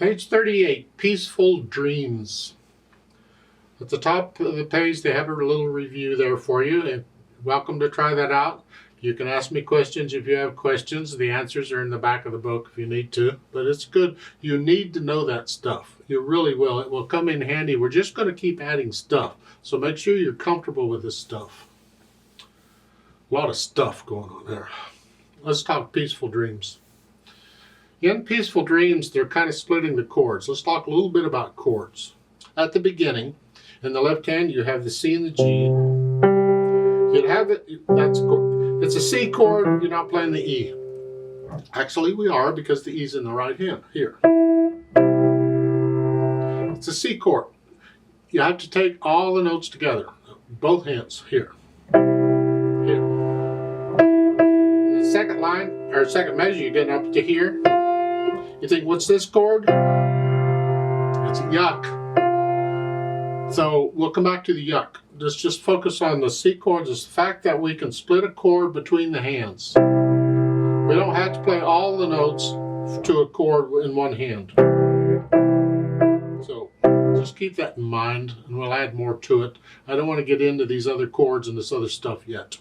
Page 38, Peaceful Dreams. At the top of the page, they have a little review there for you. And welcome to try that out. You can ask me questions if you have questions. The answers are in the back of the book if you need to. But it's good. You need to know that stuff. You really will. It will come in handy. We're just going to keep adding stuff. So make sure you're comfortable with this stuff. A lot of stuff going on there. Let's talk peaceful dreams. In peaceful dreams, they're kind of splitting the chords. Let's talk a little bit about chords. At the beginning, in the left hand, you have the C and the G. You'd have it, it's a C chord, you're not playing the E. Actually, we are because the E's in the right hand, here. It's a C chord. You have to take all the notes together, both hands, here. Here. The second line, or second measure, you're getting up to here. You think, what's this chord? It's yuck. So we'll come back to the yuck. Let's just focus on the C chords. It's the fact that we can split a chord between the hands. We don't have to play all the notes to a chord in one hand. So just keep that in mind, and we'll add more to it. I don't want to get into these other chords and this other stuff yet.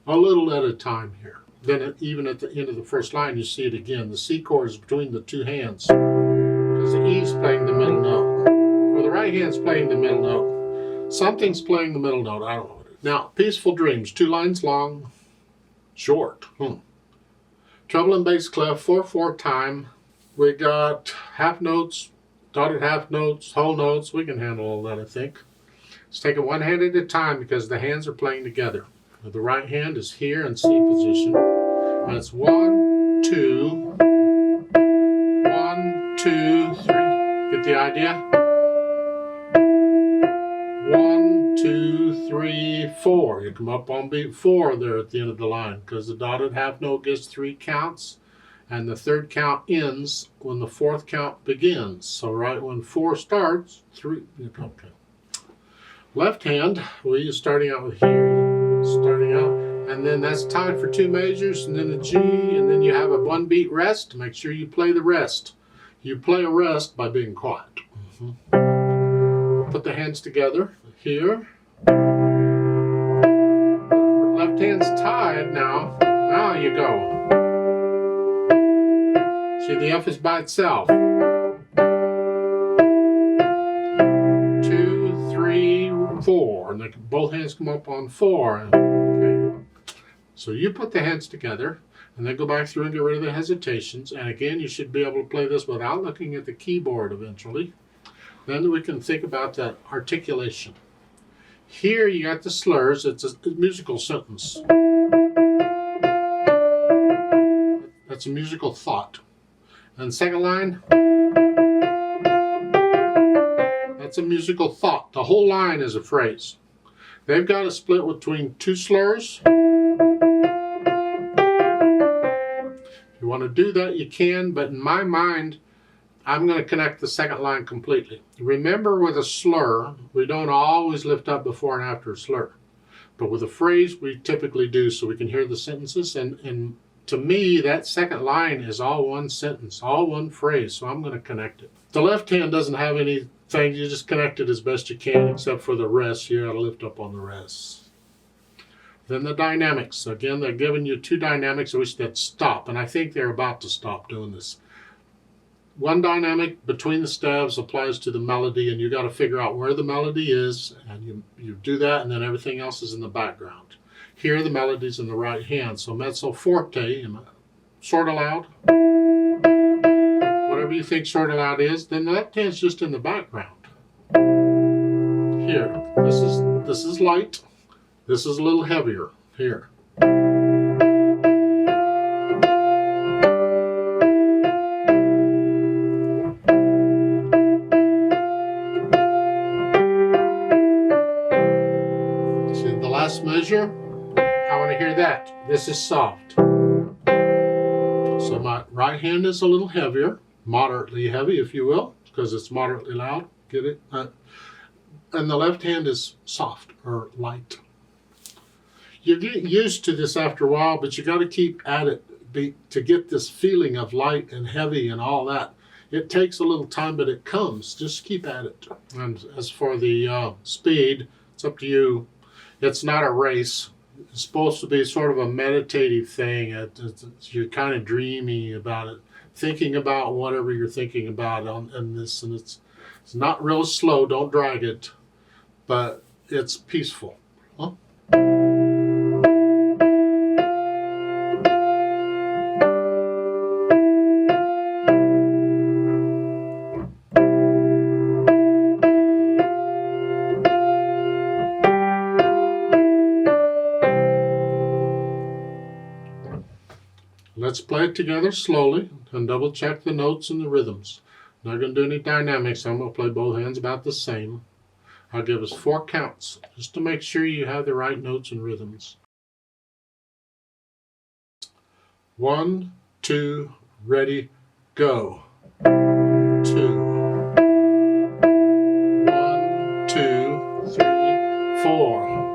A little at a time here. Then even at the end of the first line, you see it again. The C chord is between the two hands because the E is playing the middle note. Or the right hand's playing the middle note. Something's playing the middle note. I don't know what it is. Now, Peaceful Dreams, 2 lines long, short. Treble and bass clef, 4/4 time. We got half notes, dotted half notes, whole notes. We can handle all that, I think. Let's take it one hand at a time because the hands are playing together. The right hand is here in C position. And it's 1, 2, 1, 2, 3. Get the idea? 1, 2, 3, 4. You come up on beat 4 there at the end of the line because the dotted half note gets 3 counts and the third count ends when the fourth count begins. So right when 4 starts, 3. Okay. Left hand, we're starting out with here. Starting out, and then that's tied for 2 measures, and then a G, and then you have a 1 beat rest. Make sure you play the rest. You play a rest by being quiet. Put the hands together here. Left hand's tied now. Now you go. See, the F is by itself. 2, 3, 4, and both hands come up on 4. Okay. So you put the hands together, and then go back through and get rid of the hesitations. And again, you should be able to play this without looking at the keyboard eventually. Then we can think about that articulation. Here you got the slurs. It's a musical sentence. That's a musical thought. And second line, that's a musical thought. The whole line is a phrase. They've got to split between 2 slurs. If you want to do that, you can, but in my mind, I'm going to connect the second line completely. Remember, with a slur, we don't always lift up before and after a slur. But with a phrase, we typically do, so we can hear the sentences. And to me, that second line is all one sentence, all one phrase, so I'm going to connect it. The left hand doesn't have anything. You just connect it as best you can, except for the rest. You got to lift up on the rest. Then the dynamics. Again, they're giving you 2 dynamics that stop, and I think they're about to stop doing this. One dynamic between the staves applies to the melody, and you got to figure out where the melody is, and you do that, and then everything else is in the background. Here, the melody's in the right hand, so mezzo forte, sort of loud. Whatever you think sort of loud is, then the left hand's just in the background. Here, this is light. This is a little heavier. Here. Measure. I want to hear that. This is soft. So my right hand is a little heavier, moderately heavy, if you will, because it's moderately loud. Get it? And the left hand is soft or light. You get used to this after a while, but you got to keep at it to get this feeling of light and heavy and all that. It takes a little time, but it comes. Just keep at it. And as for the speed, it's up to you. It's not a race. It's supposed to be sort of a meditative thing. You're kind of dreamy about it, thinking about whatever you're thinking about on this, and it's not real slow. Don't drag it, but it's peaceful. Huh? Let's play it together slowly and double check the notes and the rhythms. I'm not going to do any dynamics. I'm going to play both hands about the same. I'll give us 4 counts just to make sure you have the right notes and rhythms. 1, 2, ready, go. 2. 1, 2, 3, 4.